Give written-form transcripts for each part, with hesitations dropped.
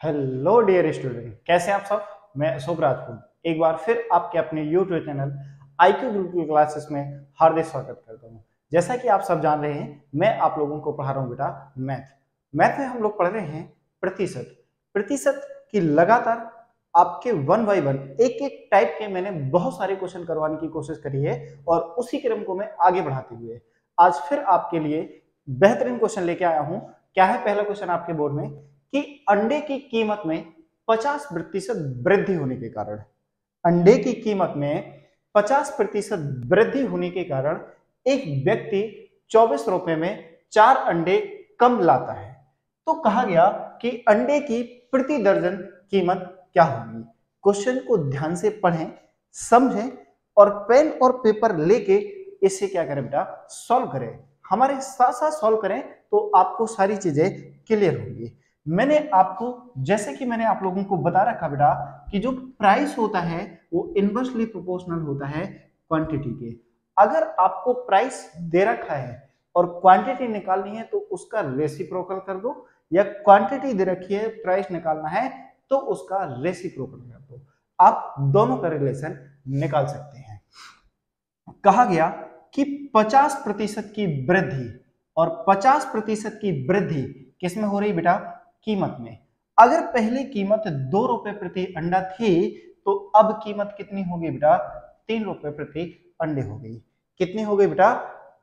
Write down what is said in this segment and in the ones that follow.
Hello dear student, कैसे हैं आप सब। मैं अशोक राजपूत एक बार फिर आपके अपने YouTube channel IQ Gurukul classes में हार्दिक स्वागत करता हूं। जैसा कि आप सब जान रहे हैं, मैं आप लोगों को पढ़ा रहा हूं बेटा मैथ में हम लोग पढ़ रहे हैं प्रतिशत प्रतिशत की लगातार आपके वन बाई वन एक एक टाइप के मैंने बहुत सारे क्वेश्चन करवाने की कोशिश करी है और उसी क्रम को मैं आगे बढ़ाते हुए आज फिर आपके लिए बेहतरीन क्वेश्चन लेके आया हूं। क्या है पहला क्वेश्चन आपके बोर्ड में कि अंडे की कीमत में 50% वृद्धि होने के कारण अंडे की कीमत में 50% वृद्धि होने के कारण एक व्यक्ति 24 रुपए में 4 अंडे कम लाता है। तो कहा गया कि अंडे की प्रति दर्जन कीमत क्या होगी। क्वेश्चन को ध्यान से पढ़ें, समझें और पेन और पेपर लेके इसे क्या करें बेटा, सॉल्व करें। हमारे साथ साथ सॉल्व करें तो आपको सारी चीजें क्लियर होंगी। मैंने आपको, जैसे कि मैंने आप लोगों को बता रखा बेटा, कि जो प्राइस होता है वो इनवर्सली प्रोपोर्शनल होता है क्वांटिटी के। अगर आपको प्राइस दे रखा है और क्वांटिटी निकालनी है तो उसका रेसिप्रोकल कर दो, या क्वांटिटी दे रखी है प्राइस निकालना है तो उसका रेसिप्रोकल कर दो। आप दोनों का रिलेशन निकाल सकते हैं। कहा गया कि 50% की वृद्धि, और 50% की वृद्धि किसमें हो रही बेटा, कीमत में। अगर पहले कीमत 2 रुपए प्रति अंडा थी तो अब कीमत कितनी होगी बेटा, 3 रुपए प्रति अंडे हो गई। कितनी हो गई बेटा,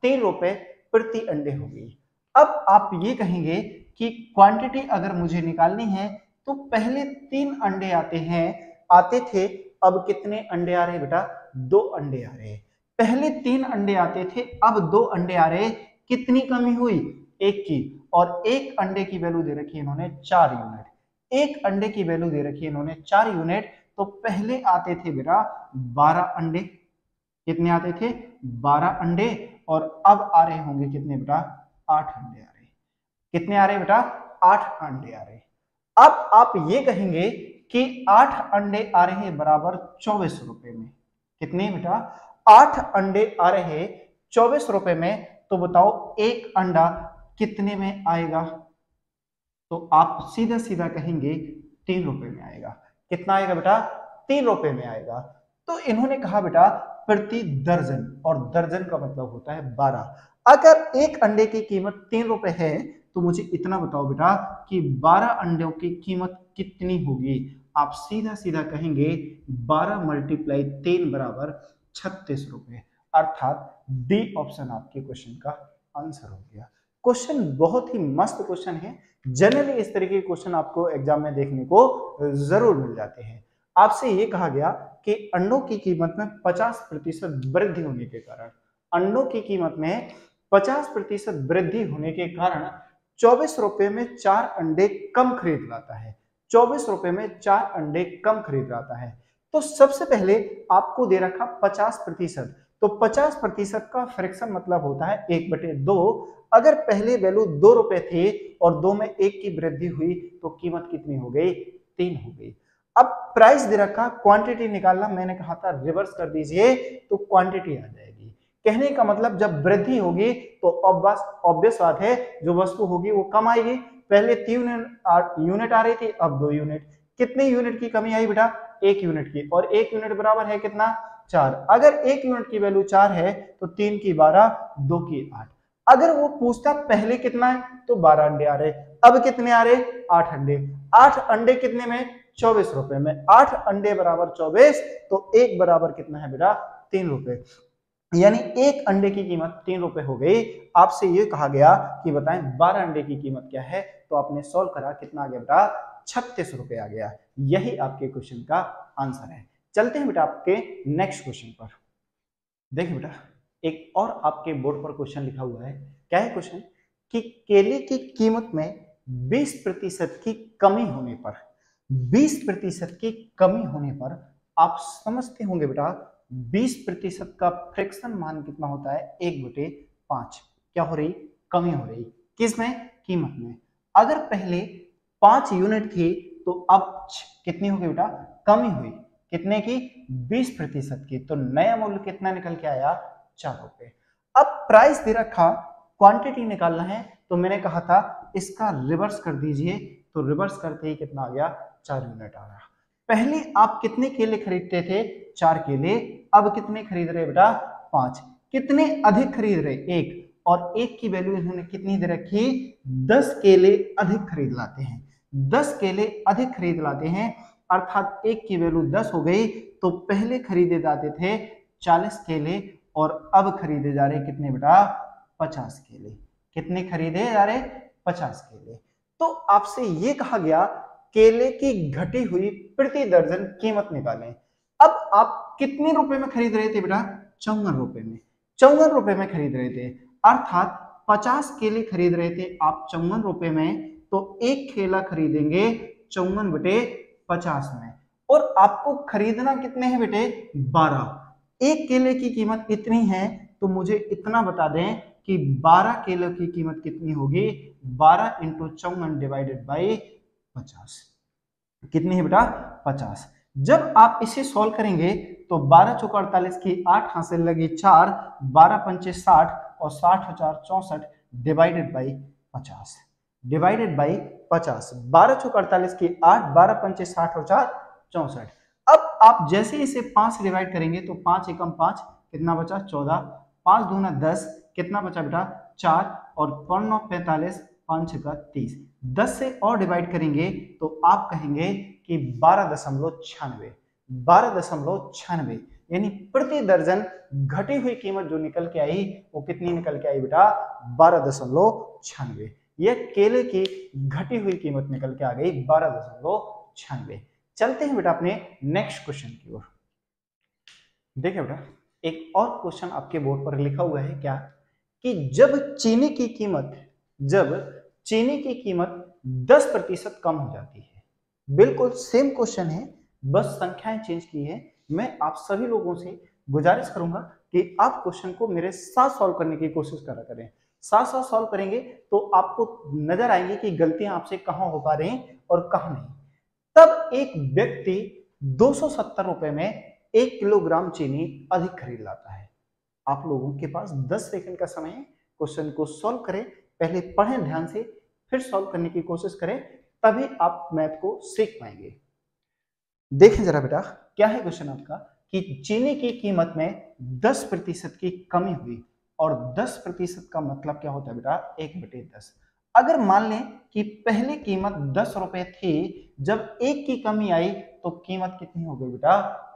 3 रुपए प्रति अंडे हो गई। अब आप ये कहेंगे कि क्वांटिटी अगर मुझे निकालनी है तो पहले 3 अंडे आते थे, अब कितने अंडे आ रहे बेटा, 2 अंडे आ रहे हैं। पहले 3 अंडे आते थे, अब 2 अंडे आ रहे। कितनी कमी हुई, एक की। और एक अंडे की वैल्यू दे रखी है इन्होंने 4 यूनिट। एक अंडे की वैल्यू दे रखी है इन्होंने 4 यूनिट। तो पहले आते थे बेटा 12 अंडे। कितने आते थे, 12 अंडे। और अब आ रहे होंगे कितने बेटा, 8 अंडे आ रहे। कितने आ रहे बेटा, 8 अंडे आ रहे। अब आप ये कहेंगे कि 8 अंडे आ रहे बराबर 24 रुपए में। कितने बेटा, 8 अंडे आ रहे 24 रुपए में। तो बताओ एक अंडा कितने में आएगा। तो आप सीधा सीधा कहेंगे 3 रुपए में आएगा। कितना आएगा बेटा, 3 रुपए में आएगा। तो इन्होंने कहा बेटा प्रति दर्जन, और दर्जन का मतलब होता है 12। अगर एक अंडे की कीमत 3 रुपए है तो मुझे इतना बताओ बेटा कि 12 अंडों की कीमत कितनी होगी। आप सीधा सीधा कहेंगे 12 मल्टीप्लाई 3 बराबर 36 रुपए। अर्थात डी ऑप्शन आपके क्वेश्चन का आंसर हो गया। क्वेश्चन बहुत ही मस्त क्वेश्चन है। जनरली इस तरह के क्वेश्चन आपको एग्जाम में देखने को जरूर मिल जाते हैं। आपसे ये कहा गया कि अंडों की कीमत में 50% वृद्धि होने के कारण, अंडों की कीमत में 50% वृद्धि होने के कारण 24 रुपए में 4 अंडे कम खरीद लाता है। 24 रुपए में 4 अंडे कम खरीद लाता है। तो सबसे पहले आपको दे रखा 50%। तो 50% का फ्रैक्शन मतलब होता है 1/2। अगर पहले वैल्यू 2 रुपए थी और 2 में 1 की वृद्धि हुई तो कीमत कितनी हो गई, 3 हो गई। अब प्राइस दे रखा, क्वांटिटी निकालना, मैंने कहा था रिवर्स कर दीजिए तो क्वांटिटी आ जाएगी। कहने का मतलब जब वृद्धि होगी तो ऑब्वियस बात है जो वस्तु होगी वो कम आएगी। पहले 3 यूनिट आ रही थी, अब 2 यूनिट। कितने यूनिट की कमी आई बेटा, 1 यूनिट की। और 1 यूनिट बराबर है कितना, 4। अगर 1 यूनिट की वैल्यू 4 है तो 3 की 12, 2 की 8। अगर वो पूछता पहले कितना है तो 12 अंडे आ रहे, अब कितने आ रहे, 8 अंडे। 8 अंडे कितने में, 24 रुपए में। 8 अंडे बराबर 24, तो एक बराबर कितना है बेटा, 3 रुपए। यानी एक अंडे की कीमत 3 रुपए हो गई। आपसे ये कहा गया कि बताएं 12 अंडे की कीमत क्या है। तो आपने सॉल्व करा, कितना आ गया बेटा, 36 रुपए आ गया। यही आपके क्वेश्चन का आंसर है। चलते हैं बेटा आपके नेक्स्ट क्वेश्चन पर। देखिए बेटा, एक और आपके बोर्ड पर क्वेश्चन लिखा हुआ है। क्या है क्वेश्चन, कि केले की कीमत में 20% की कमी होने पर, 20% की कमी होने पर आप समझते होंगे बेटा 20% का फ्रैक्शन मान कितना होता है, 1/5। क्या हो रही, कमी हो रही। किसमें, कीमत में। अगर पहले 5 यूनिट थी तो अब कितनी होगी बेटा, कमी हुई। कितने की, 20% की। तो नया मूल्य कितना निकल के आया, 4 रुपए। अब प्राइस दे रखा क्वांटिटी निकालना है तो मैंने कहा था इसका रिवर्स कर दीजिए, तो रिवर्स करते ही कितना आ गया, 4 यूनिट आ गया। पहले आप कितने केले खरीदते थे, 4 केले, अब कितने खरीद रहे बेटा, 5। कितने अधिक खरीद रहे, 1, और 1 की वैल्यू इन्होंने कितनी दे रखी, 10 केले अधिक खरीद लाते हैं। 10 केले अधिक खरीद लाते हैं अर्थात 1 की वैल्यू 10 हो गई, तो पहले खरीदे जाते थे 40 केले और अब खरीदे जा रहे कितने बेटा, 50 केले। कितने खरीदे जा रहे, 50 केले। तो आपसे ये कहा गया केले की घटी हुई प्रति दर्जन कीमत निकालें। अब आप कितने रुपए में खरीद रहे थे बेटा, 54 रुपए में, 54 रुपए में खरीद रहे थे, अर्थात 50 केले खरीद रहे थे आप 54 रुपए में, तो एक केला खरीदेंगे 54 बटे 50 में, और आपको खरीदना कितने हैं बेटे, 12। एक केले की कीमत इतनी है तो मुझे इतना बता दें कि 12 केले की कीमत कितनी होगी, 12 इंटू 54 डिवाइडेड बाई 50। कितनी है बेटा, 50। जब आप इसे सॉल्व करेंगे तो 12 चौका 48 की 8 हासिल लगी 4, 12 पंचे 60 और 60 4 64 डिवाइडेड बाई 50, डिवाइडेड बाई 50। 12 चौका 48 की 8, 12 पंचे 60 और 4 64। अब आप जैसे इसे 5 से डिवाइड करेंगे तो 5 एकम 5 कितना बचा, 14, 5 दूना 10 कितना बचा बेटा, 4, और 5 9 45, 5 6 30। 10 से और डिवाइड करेंगे तो आप कहेंगे कि 12.96, 12.96, यानी प्रति दर्जन घटी हुई कीमत जो निकल के आई वो कितनी निकल के आई बेटा, 12.96। यह केले की घटी हुई कीमत निकल के आ गई 12.96। चलते हैं बेटा अपने नेक्स्ट क्वेश्चन की ओर। देखिए बेटा एक और क्वेश्चन आपके बोर्ड पर लिखा हुआ है क्या, कि जब चीनी की कीमत 10% कम हो जाती है। बिल्कुल सेम क्वेश्चन है, बस संख्याएं चेंज की है। मैं आप सभी लोगों से गुजारिश करूंगा कि आप क्वेश्चन को मेरे साथ सॉल्व करने की कोशिश करा करें। साथ साथ सॉल्व करेंगे तो आपको नजर आएंगे कि गलतियां आपसे कहां हो पा रही हैं और कहां नहीं। तब एक व्यक्ति 270 रुपए में 1 किलोग्राम चीनी अधिक खरीद लाता है। आप लोगों के पास 10 सेकंड का समय है, क्वेश्चन को सॉल्व करें, पहले पढ़ें ध्यान से, फिर सॉल्व करने की कोशिश करें, तभी आप मैथ को सीख पाएंगे। देखें जरा बेटा क्या है क्वेश्चन आपका, कि चीनी की कीमत में 10% की कमी हुई, और 10% का मतलब क्या होता है बेटा, 1/10। अगर मान लें कि पहले कीमत 10 रुपए थी, जब 1 की कमी आई तो कीमत कितनी हो गई बेटा,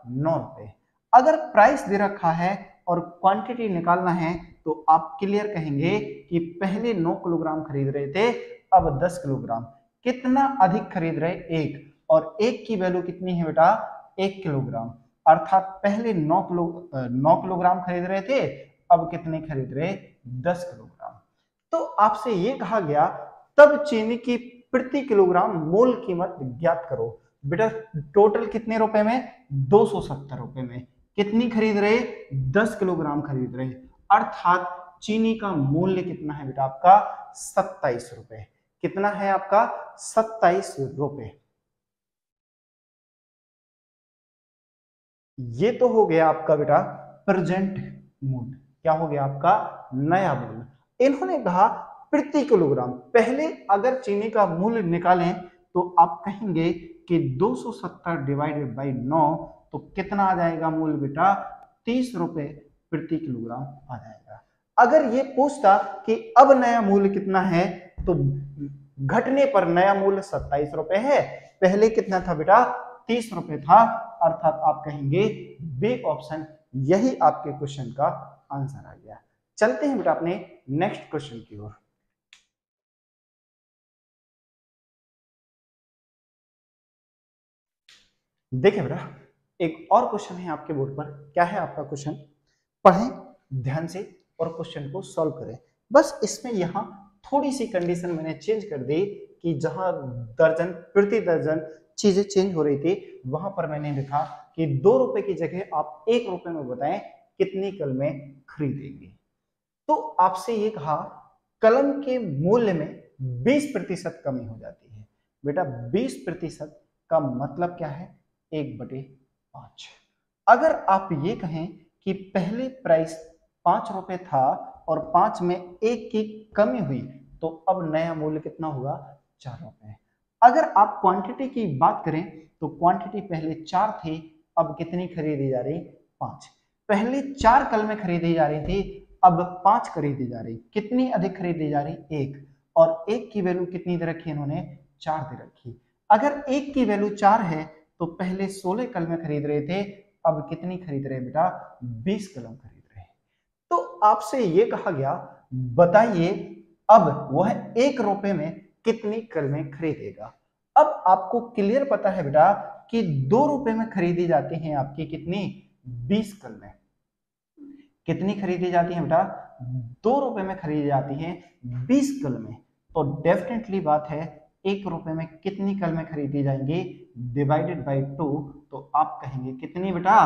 9 रुपए। अगर प्राइस दे रखा है और क्वांटिटी निकालना है तो आप क्लियर कहेंगे कि पहले 9 किलोग्राम खरीद रहे थे, अब 10 किलोग्राम। कितना अधिक खरीद रहे, 1, और 1 की वैल्यू कितनी है बेटा, 1 किलोग्राम, अर्थात पहले 9 किलोग्राम खरीद रहे थे, अब कितने खरीद रहे, 10 किलोग्राम। तो आपसे ये कहा गया तब चीनी की प्रति किलोग्राम मूल कीमत ज्ञात करो। बेटा टोटल कितने रुपए में, 270 रुपए में कितनी खरीद रहे, 10 किलोग्राम खरीद रहे, अर्थात चीनी का मूल्य कितना है बेटा आपका, 27 रुपए। कितना है आपका, 27 रुपए। ये तो हो गया आपका बेटा प्रेजेंट मूल्य। क्या हो गया आपका, नया मूल्य। इन्होंने कहा प्रति किलोग्राम। पहले अगर चीनी का मूल्य निकालें तो आप कहेंगे कि 270 डिवाइडेड बाई 9, तो कितना आ जाएगा मूल्य बेटा, 30 रुपए प्रति किलोग्राम आ जाएगा। अगर ये पूछता कि अब नया मूल्य कितना है, तो घटने पर नया मूल्य 27 रुपए है, पहले कितना था बेटा, 30 रुपए था, अर्थात आप कहेंगे बी ऑप्शन, यही आपके क्वेश्चन का आंसर आ गया। चलते हैं बेटा अपने नेक्स्ट क्वेश्चन की ओर। देखिए बेटा एक और क्वेश्चन है आपके बोर्ड पर। क्या है आपका क्वेश्चन, पढ़ें ध्यान से और क्वेश्चन को सॉल्व करें। बस इसमें यहाँ थोड़ी सी कंडीशन मैंने चेंज कर दी कि जहां दर्जन प्रति दर्जन चीजें चेंज हो रही थी, वहां पर मैंने लिखा कि 2 रुपए की जगह आप 1 रुपए में बताएं कितनी कलमें खरीदेंगे। तो आपसे ये कहा कलम के मूल्य में 20% कमी हो जाती है। बेटा 20% का मतलब क्या है, 1/5। अगर आप ये कहें कि पहले प्राइस 5 रुपए था और 5 में 1 की कमी हुई, तो अब नया मूल्य कितना होगा, 4 रुपए। अगर आप क्वांटिटी की बात करें तो क्वांटिटी पहले 4 थी, अब कितनी खरीदी जा रही, 5। पहले 4 कलमें खरीदी जा रही थी, अब 5 खरीदी जा रही। कितनी अधिक खरीदी जा रही, 1। और 1 की वैल्यू कितनी दे रखी इन्होंने, 4 दे रखी। अगर 1 की वैल्यू 4 है तो पहले 16 कलमें खरीद रहे थे, अब कितनी खरीद रहे बेटा, 20 कलम खरीद रहे हैं। तो आपसे ये कहा गया बताइए अब वह 1 रुपए में कितनी कलमें खरीदेगा। अब आपको क्लियर पता है बेटा कि 2 रुपए में खरीदी जाती हैं आपकी कितनी, 20 कलमें। कितनी खरीदी जाती है बेटा, 2 रुपए में खरीदी जाती है 20 कलमें। तो डेफिनेटली बात है 1 रुपए में कितनी कलमें खरीदी जाएंगी, डिवाइडेड बाई 2, तो आप कहेंगे कितनी बेटा,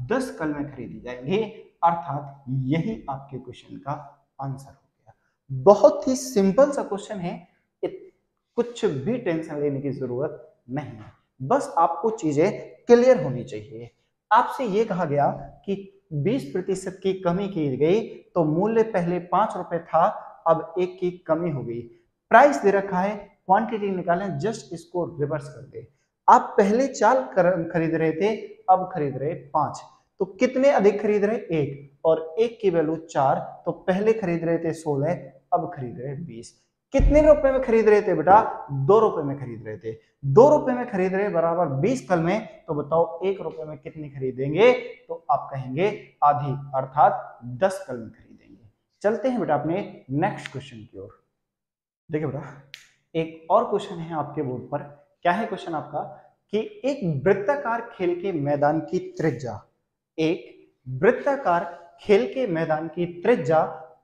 10 कलमें खरीदी जाएंगी। अर्थात यही आपके क्वेश्चन का आंसर हो गया। बहुत ही सिंपल सा क्वेश्चन है, कुछ भी टेंशन लेने की जरूरत नहीं है, बस आपको चीजें क्लियर होनी चाहिए। आपसे ये कहा गया कि 20% की कमी की गई, तो मूल्य पहले 5 रुपए था, अब 1 की कमी हो गई। प्राइस दे रखा है, क्वांटिटी निकालें, जस्ट इसको रिवर्स कर दे। आप पहले 4 खरीद रहे थे, अब खरीद रहे 5, तो कितने अधिक खरीद रहे, 1। और 1 की वैल्यू 4, तो पहले खरीद रहे थे 16, अब खरीद रहे 20। कितने रुपए में खरीद रहे थे बेटा, 2 रुपए में खरीद रहे थे। 2 रुपए में खरीद रहे बराबर 20 कलमें, तो बताओ 1 रुपए में कितनी खरीदेंगे, तो आप कहेंगे आधी, अर्थात 10 कलमें खरीदेंगे। चलते हैं बेटा अपने नेक्स्ट क्वेश्चन की ओर। देखिए बेटा एक और क्वेश्चन है आपके बोर्ड पर। क्या है क्वेश्चन आपका कि एक वृत्ताकार खेल के मैदान की त्रिज्या, एक वृत्ताकार खेल के मैदान की त्रिज्या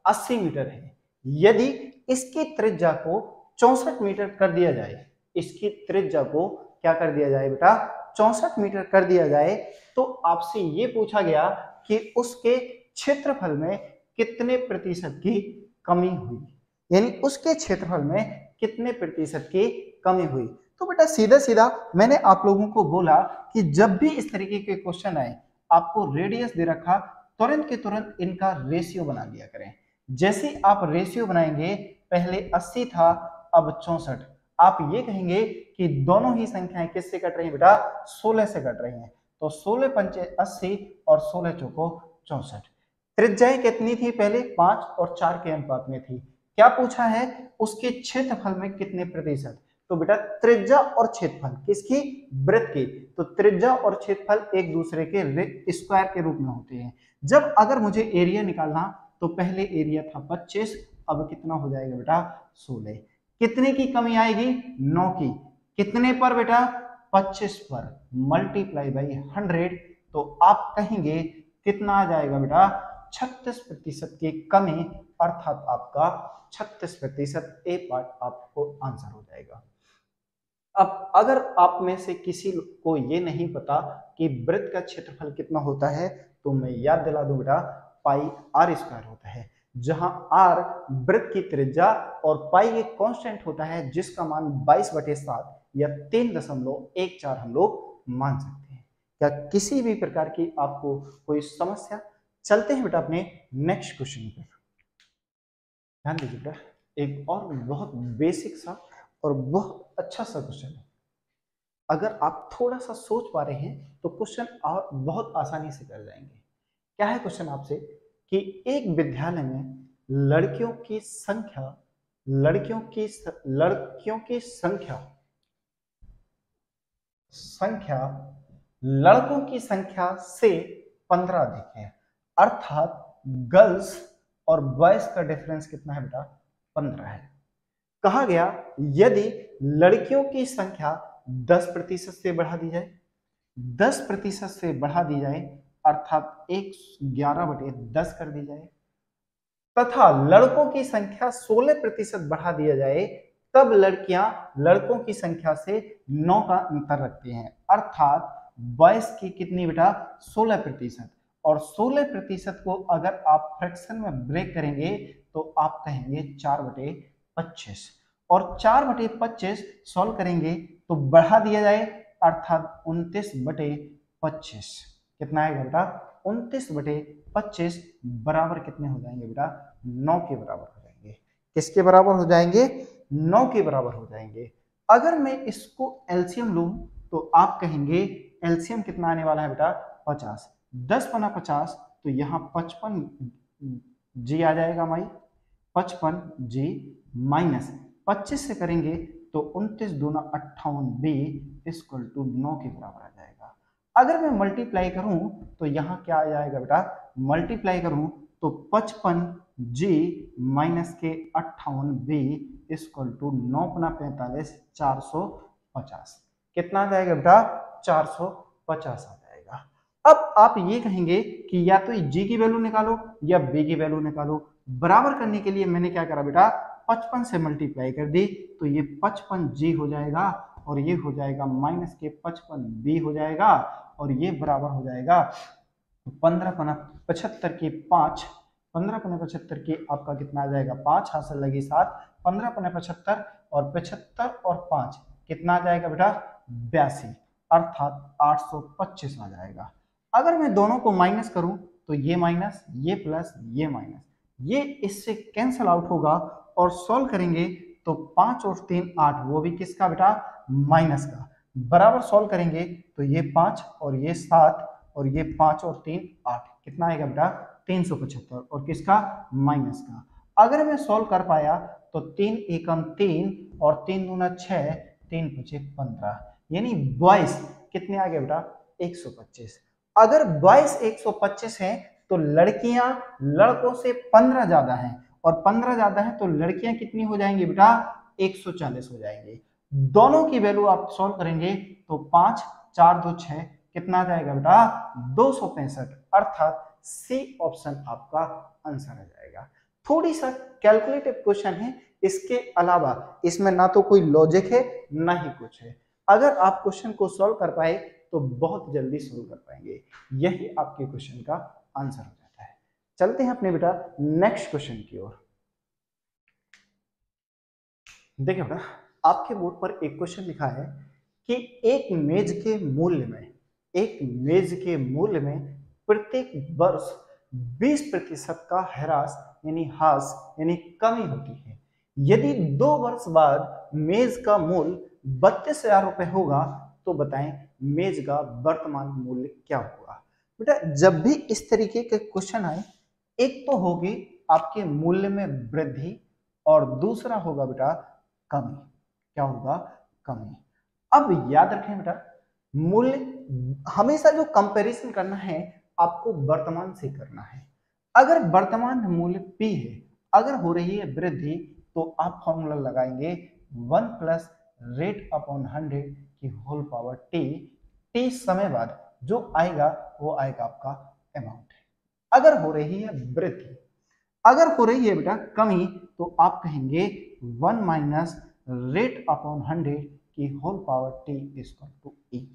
80 मीटर है। यदि इसकी त्रिज्या को 64 मीटर कर दिया जाए, इसकी त्रिज्या को क्या कर दिया जाए बेटा, 64 मीटर कर दिया जाए, तो आपसे ये पूछा गया कि उसके क्षेत्रफल में कितने प्रतिशत की कमी हुई, यानी उसके क्षेत्रफल में कितने प्रतिशत की कमी हुई। तो बेटा सीधा सीधा मैंने आप लोगों को बोला कि जब भी इस तरीके के क्वेश्चन आए, आपको रेडियस दे रखा, तुरंत के तुरंत इनका रेशियो बना लिया करें। जैसे आप रेशियो बनाएंगे, पहले 80 था, अब 64, आप ये कहेंगे कि दोनों ही संख्याएं किससे कट रही है बेटा, 16 से कट रही हैं। तो 16 पंचे 80 और 16 चौको 64। त्रिज्याएं कितनी थी पहले, 5 और 4 के अनुपात में थी। क्या पूछा है, उसके क्षेत्रफल में कितने प्रतिशत। तो बेटा त्रिज्या और क्षेत्रफल किसकी, वृत्त की, तो त्रिज्या और क्षेत्रफल एक दूसरे के स्क्वायर के रूप में होते हैं। जब अगर मुझे एरिया निकालना, तो पहले एरिया था 25, अब कितना हो जाएगा बेटा, 16। कितने की कमी आएगी, 9 की। कितने पर बेटा, 25 पर, मल्टीप्लाई बाई 100, तो आप कहेंगे कितना आ जाएगा बेटा, 36% की कमी। अर्थात आपका 36% ए पार्ट आपको आंसर हो जाएगा। अब अगर आप में से किसी को ये नहीं पता कि वृत्त का क्षेत्रफल कितना होता है, तो मैं याद दिला दूं बेटा, पाई आर स्क्वायर होता है, जहां आर वृत्त की त्रिज्या और पाई एक कांस्टेंट होता है जिसका मान 22/7 या 3.14 हम लोग मान सकते हैं। क्या किसी भी प्रकार की आपको कोई समस्या। चलते हैं बेटा अपने नेक्स्ट क्वेश्चन पर। ध्यान दीजिए बेटा, एक और बहुत बेसिक सा और बहुत अच्छा सा क्वेश्चन है। अगर आप थोड़ा सा सोच पा रहे हैं तो क्वेश्चन आप बहुत आसानी से कर जाएंगे। क्या है क्वेश्चन आपसे कि एक विद्यालय में लड़कियों की संख्या लड़कों की संख्या से 15 अधिक है। अर्थात गर्ल्स और बॉयज का डिफरेंस कितना है बेटा, 15 है। कहा गया यदि लड़कियों की संख्या 10% से बढ़ा दी जाए, 10% से बढ़ा दी जाए, अर्थात 11/10 कर दी जाए, तथा लड़कों की संख्या 16% बढ़ा दिया जाए, तब लड़कियां लड़कों की संख्या से 9 का अंतर रखती हैं। अर्थात बॉयज की कितनी बेटा, 16%। और 16% को अगर आप फ्रैक्शन में ब्रेक करेंगे तो आप कहेंगे 4/25, और 4/25 सॉल्व करेंगे तो बढ़ा दिया जाए, अर्थात 29/25। कितना आएगा बेटा, 29/25 बराबर कितने हो जाएंगे बेटा, 9 के बराबर हो जाएंगे। किसके बराबर हो जाएंगे? 9 के बराबर हो जाएंगे। अगर मैं इसको एलसीएम लूं तो आप कहेंगे एलसीएम कितना आने वाला है बेटा? 50। 10 पना 50, तो यहाँ 55 जी आ जाएगा माई। 55 जी माइनस 25 से करेंगे तो 29 दूना 58 बी इक्वल टू 9 के बराबर आ जाएगा। अगर मैं मल्टीप्लाई करूं तो यहाँ क्या आ जाएगा बेटा? मल्टीप्लाई करूं तो 55 जी माइनस के 58 बी इक्वल टू 9 पना 45 450। कितना आ जाएगा बेटा? 450 आ जाएगा। अब आप ये कहेंगे कि या तो जी की वैल्यू निकालो या बी की वैल्यू निकालो। बराबर करने के लिए मैंने क्या करा बेटा? 55 से मल्टीप्लाई कर दी, तो ये 55 जी हो जाएगा और ये हो जाएगा माइनस के 55 बी हो जाएगा, और ये बराबर हो जाएगा 15 पना 75 की 5। 15 पना 75 की आपका कितना आ जाएगा? 5 हासिल लगी 7। 15 पना 75 और 75 और 5 कितना आ जाएगा बेटा? 82, अर्थात 825 आ जाएगा। अगर मैं दोनों को माइनस करूं तो ये माइनस, ये प्लस, ये माइनस, ये इससे कैंसल आउट होगा और सॉल्व करेंगे तो 5 और 3 8, वो भी किसका बेटा? माइनस का। बराबर सॉल्व करेंगे तो ये 5 और ये 7 और ये 5 और 3 8, कितना आएगा बेटा? 375, और किसका? माइनस का। अगर मैं सॉल्व कर पाया तो 3 एकम 3 और 3 दूना 6, 3 पचे 15, यानी 22 कितने आ गए बेटा? 125। अगर 22 125 है तो लड़कियां लड़कों से 15 ज्यादा हैं, और 15 ज्यादा है तो लड़कियां कितनी हो जाएंगी बेटा? 140 हो जाएंगे। दोनों की वैल्यू आप सॉल्व करेंगे तो 5 4 2 6 कितना आ जाएगा बेटा? 265, अर्थात सी ऑप्शन आपका आंसर आ जाएगा। थोड़ी सा कैलकुलेटिव क्वेश्चन है, इसके अलावा इसमें ना तो कोई लॉजिक है ना ही कुछ है। अगर आप क्वेश्चन को सॉल्व कर पाए तो बहुत जल्दी सॉल्व कर पाएंगे। यही आपके क्वेश्चन का आंसर हो जाता है। चलते हैं अपने बेटा नेक्स्ट क्वेश्चन की ओर। देखिए बेटा, आपके बोर्ड पर एक क्वेश्चन लिखा है कि एक मेज के मूल्य में प्रत्येक वर्ष 20% का ह्रास यानी कमी होती है। यदि 2 वर्ष बाद मेज का मूल्य 32,000 रुपए होगा तो बताएं मेज का वर्तमान मूल्य क्या होगा। बेटा, जब भी इस तरीके के क्वेश्चन आए, एक तो होगी आपके मूल्य में वृद्धि और दूसरा होगा बेटा कमी। क्या होगा? कमी। अब याद रखें बेटा, मूल्य हमेशा जो कंपैरिजन करना है आपको वर्तमान से करना है। अगर वर्तमान मूल्य P है, अगर हो रही है वृद्धि, तो आप फॉर्मूला लगाएंगे 1 प्लस रेट अपॉन 100 की होल पावर टी समय बाद जो आएगा वो आएगा आपका अमाउंट है। अगर हो रही है वृद्धि, अगर हो रही है बेटा कमी, तो आप कहेंगे 1 माइनस रेट अपॉन 100 की whole power t equal to e.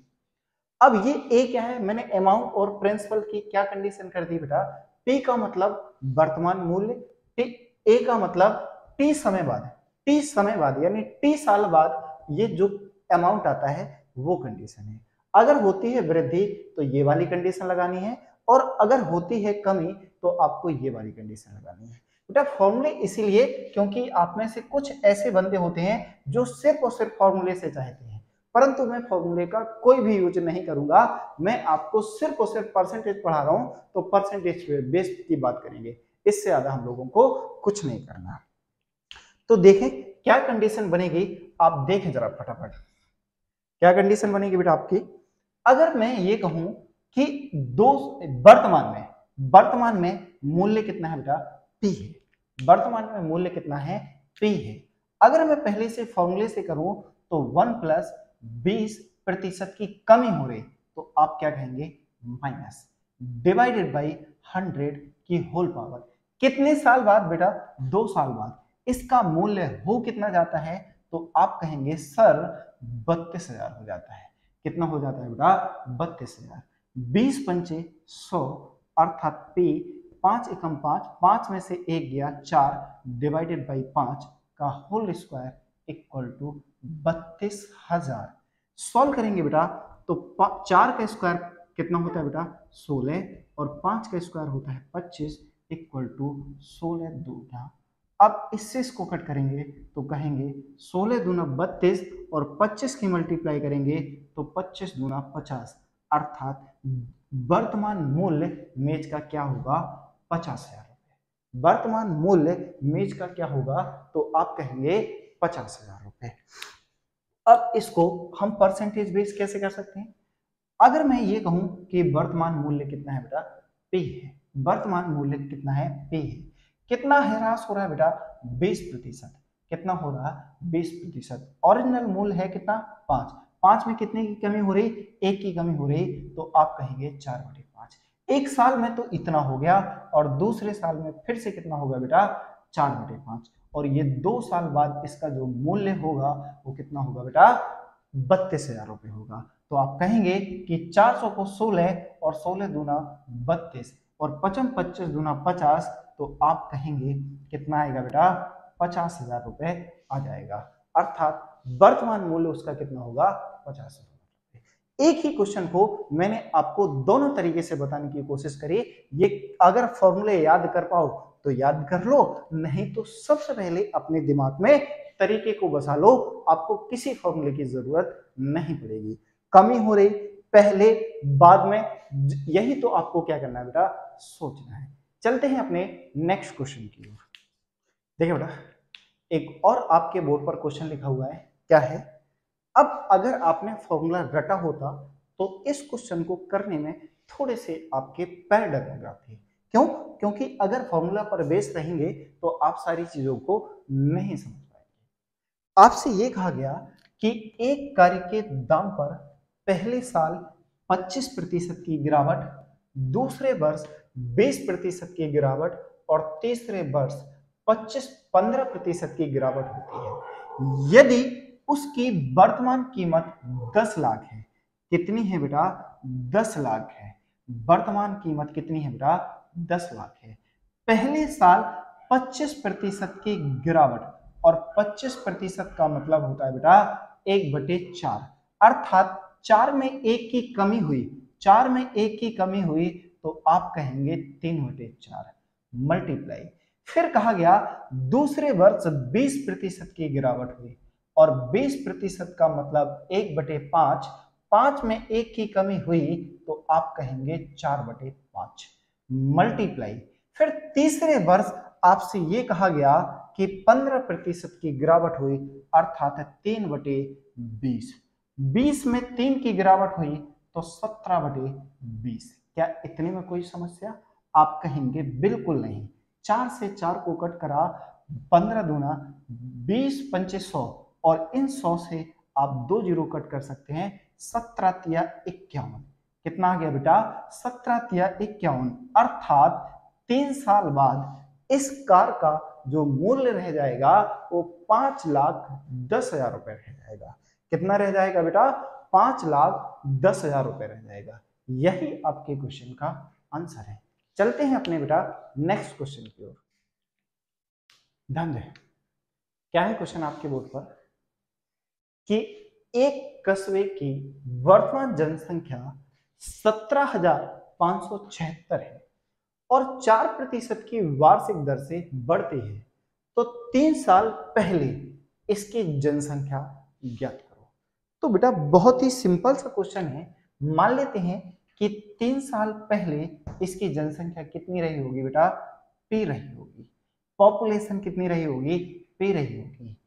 अब ये ए क्या है? मैंने अमाउंट और प्रिंसिपल की क्या कंडीशन कर दी बेटा? पी का मतलब वर्तमान मूल्य, ए का मतलब टी समय बाद यानी टी साल बाद ये जो अमाउंट आता है वो कंडीशन है। अगर होती है वृद्धि तो ये वाली कंडीशन लगानी है, और अगर होती है कमी तो आपको ये वाली कंडीशन लगानी है। बेटा फॉर्मूले इसीलिए क्योंकि आप में से कुछ ऐसे बंदे होते हैं जो सिर्फ और सिर्फ फॉर्मूले से चाहते हैं, परंतु मैं फॉर्मूले का कोई भी यूज नहीं करूंगा। मैं आपको सिर्फ और सिर्फ परसेंटेज पढ़ा रहा हूं, तो परसेंटेज बेस्ड की बात करेंगे, इससे ज्यादा हम लोगों को कुछ नहीं करना। तो देखें क्या कंडीशन बनेगी, आप देखें जरा फटाफट क्या कंडीशन बनेगी बेटा आपकी। अगर मैं ये कहूं कि वर्तमान में मूल्य कितना है बेटा? P है। वर्तमान में मूल्य कितना है? P है। अगर मैं पहले से फॉर्मूले से करूं तो 1 प्लस 20% की कमी हो रही, तो आप क्या कहेंगे? माइनस डिवाइडेड बाई 100 की होल पावर। कितने साल बाद बेटा? 2 साल बाद। इसका मूल्य हो कितना जाता है? तो आप कहेंगे सर 32,000 हो जाता है। कितना हो जाता है बेटा? 32,000। 20 पंचे 100, अर्थात P 5 एकम 5, 5 में से 1 गया 4 डिवाइडेड बाई 5 का whole square equal to 32,000। Solve करेंगे बेटा तो 4 का स्क्वायर कितना होता है बेटा? 16, और 5 का स्क्वायर होता है 25, इक्वल टू 16 दूना। अब इससे इसको कट करेंगे तो कहेंगे 16 दूना 32 और 25 की मल्टीप्लाई करेंगे तो 25 दूना 50, अर्थात वर्तमान मूल्य मेज का क्या होगा? 50,000 रुपए। वर्तमान मूल्य मेज का क्या होगा? तो आप कहेंगे 50,000 रुपए। अब इसको हम परसेंटेज बेस कैसे कर सकते हैं? अगर मैं ये कहूं कि वर्तमान मूल्य कितना है बेटा? P है। वर्तमान मूल्य कितना है? P है। कितना ह्रास हो रहा है बेटा? 20%। कितना हो रहा है? 20%। ओरिजिनल मूल्य है कितना? 5। 5 में कितने की कमी हो रही? 1 की कमी हो रही, तो आप कहेंगे 4/5। एक साल में तो इतना हो गया और दूसरे साल में फिर से कितना होगा बेटा? 4/5। और ये 2 साल बाद इसका जो मूल्य होगा वो कितना होगा बेटा? 32,000 रुपए होगा। तो आप कहेंगे कि 400 को 16 और 16 दूना 32 और 25 दूना 50, तो आप कहेंगे कितना आएगा बेटा? 50,000 रुपए आ जाएगा। अर्थात वर्तमान मूल्य उसका कितना होगा? 50,000 रुपए। एक ही क्वेश्चन को मैंने आपको दोनों तरीके से बताने की कोशिश करी। ये अगर फॉर्मूले याद कर पाओ तो याद कर लो, नहीं तो सबसे पहले अपने दिमाग में तरीके को बसा लो, आपको किसी फॉर्मूले की जरूरत नहीं पड़ेगी। कमी हो रही पहले बाद में, यही तो आपको क्या करना है बेटा? सोचना है। चलते हैं अपने नेक्स्ट क्वेश्चन की ओर। देखिए बेटा, एक और आपके बोर्ड पर क्वेश्चन लिखा हुआ है, क्या है? अब अगर आपने फॉर्मूला रटा होता तो इस क्वेश्चन को करने में थोड़े से आपके पैर डग जाते। क्यों? क्योंकि अगर फॉर्मूला पर बेस रहेंगे तो आप सारी चीजों को नहीं समझ पाएंगे। आपसे ये कहा गया कि एक कार्य के दाम पर पहले साल 25% की गिरावट, दूसरे वर्ष 20% की गिरावट और तीसरे वर्ष 15% की गिरावट होती है। यदि उसकी वर्तमान कीमत 10 लाख है। कितनी है बेटा? 10 लाख है। वर्तमान कीमत कितनी है बेटा? 10 लाख है। पहले साल 25% की गिरावट, और 25% का मतलब होता है बेटा 1/4, अर्थात 4 में 1 की कमी हुई। 4 में 1 की कमी हुई तो आप कहेंगे 3/4 मल्टीप्लाई। फिर कहा गया दूसरे वर्ष 20% की गिरावट हुई, और 20% का मतलब 1/5। 5 में 1 की कमी हुई तो आप कहेंगे 4/5 मल्टीप्लाई। फिर तीसरे वर्ष आपसे ये कहा गया कि 15% की गिरावट हुई, अर्थात 3/20। 20 में 3 की गिरावट हुई तो 17/20। क्या इतने में कोई समस्या? आप कहेंगे बिल्कुल नहीं। 4 से 4 को कट करा, 15 दूना 20 पंचे 100, और इन 100 से आप 2 जीरो कट कर सकते हैं। 17 तिया 51। कितना आ गया बेटा? 17 तिया 51, अर्थात 3 साल बाद इस कार का जो मूल्य रह जाएगा वो 5,10,000 रुपए रह जाएगा। कितना रह जाएगा बेटा? 5,10,000 रुपए रह जाएगा। यही आपके क्वेश्चन का आंसर है। चलते हैं अपने बेटा नेक्स्ट क्वेश्चन की ओर। ध्यान दें, क्या है क्वेश्चन आपके बोर्ड पर कि एक कस्बे की वर्तमान जनसंख्या 17,576 है और 4% की वार्षिक दर से बढ़ती है, तो 3 साल पहले इसकी जनसंख्या ज्ञात करो। तो बेटा बहुत ही सिंपल सा क्वेश्चन है। मान लेते हैं कि 3 साल पहले इसकी जनसंख्या कितनी रही होगी बेटा? P रही होगी। पॉपुलेशन कितनी रही होगी? P रही होगी।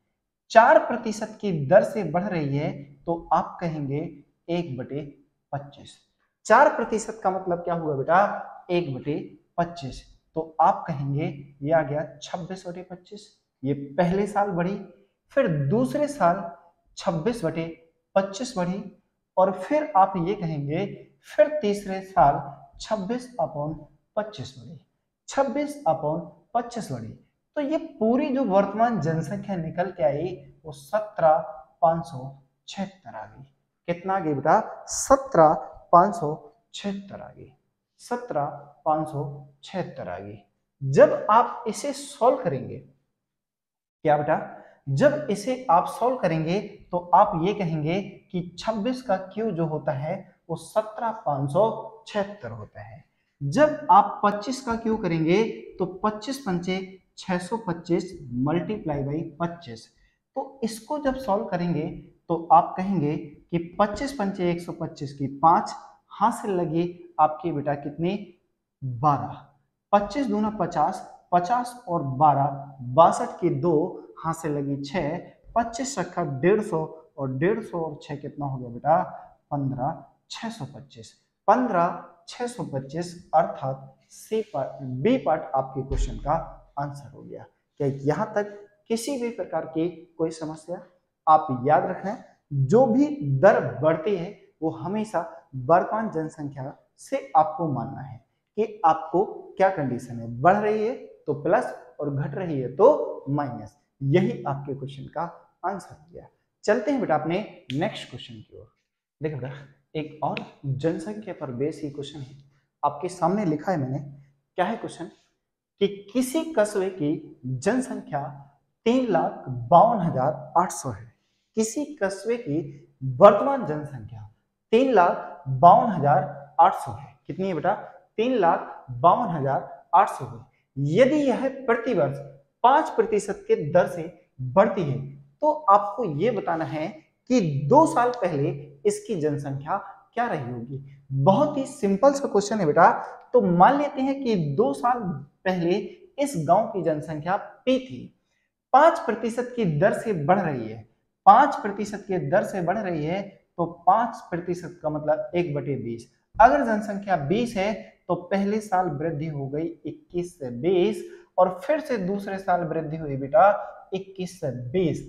4% की दर से बढ़ रही है तो आप कहेंगे 1/25। 4% का मतलब क्या हुआ बेटा? 1/25। तो आप कहेंगे ये आ गया 26/25। ये पहले साल बढ़ी, फिर दूसरे साल 26/25 बढ़ी, और फिर आप ये कहेंगे फिर तीसरे साल 26/25 बढ़ी। 26/25 बढ़ी, तो ये पूरी जो वर्तमान जनसंख्या निकल के आई वो 17,576 आ गई। कितना आ गई बेटा? 17,576 आ गई। 17,576 आ गई। जब आप इसे सॉल्व करेंगे, क्या बेटा? जब इसे आप सॉल्व करेंगे तो आप ये कहेंगे कि 26 का क्यू जो होता है वो 17,576 होता है। जब आप 25 का क्यों करेंगे तो 25 पंचे 625 मल्टीप्लाई बाई 25, तो इसको जब सॉल्व करेंगे तो आप कहेंगे कि 25 पंचे 125 की 5, हाथ से लगी आपकी बेटा कितनी 12, 25 दूना 50, 50 और 12 62 की 2, हाथ से लगी 6, 25 रखा 150 और 150 और 6 कितना हो गया बेटा 15, 625, 15 625 अर्थात सी पार्ट बी पार्ट आपके क्वेश्चन का आंसर हो गया। क्या यहां तक किसी भी प्रकार की कोई समस्या? आप याद रखना जो भी दर बढ़ती है वो हमेशा वर्तमान जनसंख्या से आपको मानना है कि आपको क्या कंडीशन है, बढ़ रही है तो प्लस और घट रही है तो माइनस। यही आपके क्वेश्चन का आंसर हो गया। चलते हैं बेटा अपने नेक्स्ट क्वेश्चन की ओर। देखिए बेटा एक और जनसंख्या पर बेस ही क्वेश्चन है, आपके सामने लिखा है मैंने। क्या है क्वेश्चन कि किसी कस्बे की जनसंख्या 3,52,800 है। किसी कस्बे की वर्तमान जनसंख्या 3,52,800 है। कितनी है बेटा 3,52,800 है। यदि यह प्रतिवर्ष 5% के दर से बढ़ती है तो आपको यह बताना है कि 2 साल पहले इसकी जनसंख्या क्या रही होगी। बहुत ही सिंपल सा क्वेश्चन है बेटा। तो मान लेते हैं कि 2 साल पहले इस गांव की जनसंख्या P थी, 5% की दर से बढ़ रही है, 5% की दर से बढ़ रही है तो 5% का मतलब 1/20। अगर जनसंख्या 20 है तो पहले साल वृद्धि हो गई 21 से 20 और फिर से दूसरे साल वृद्धि हुई बेटा 21 से 20,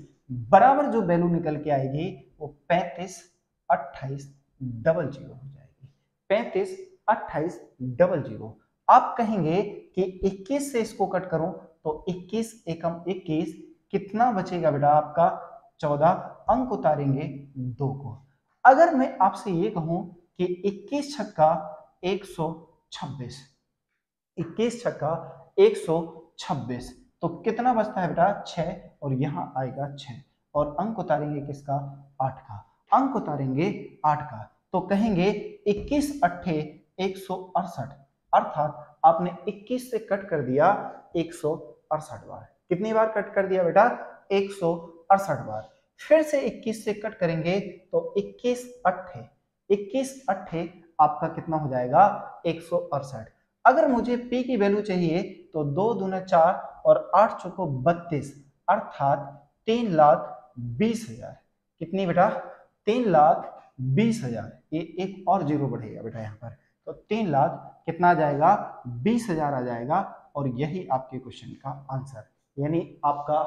बराबर जो वैल्यू निकल के आएगी वो 35 28 00 हो जाएगी। 35 28 00। आप कहेंगे कि 21 से इसको कट करूं तो 21 एकम 21 कितना बचेगा बेटा आपका 14, अंक उतारेंगे 2 को। अगर मैं आपसे ये कहूं कि 21 छक्का 126, 21 छक्का 126 तो कितना बचता है बेटा 6 और यहां आएगा 6 और अंक उतारेंगे किसका 8 का, अंक उतारेंगे 8 का। तो कहेंगे 21 अट्ठे 168 अर्थात आपने 21 से कट कर दिया 168 बार। कितनी बार कट कर दिया बेटा 168 बार। फिर से 21 से कट करेंगे तो 21 अट्ठे आपका कितना हो जाएगा 168। अगर मुझे P की वैल्यू चाहिए तो 2 दूना 4 और 8 चौको 32 अर्थात 3,20,000। कितनी बेटा 3,20,000। ये एक और जीरो बढ़ेगा बेटा यहाँ पर, तो 3 लाख कितना आ जाएगा 20,000 आ जाएगा। और यही आपके क्वेश्चन का आंसर, यानी आपका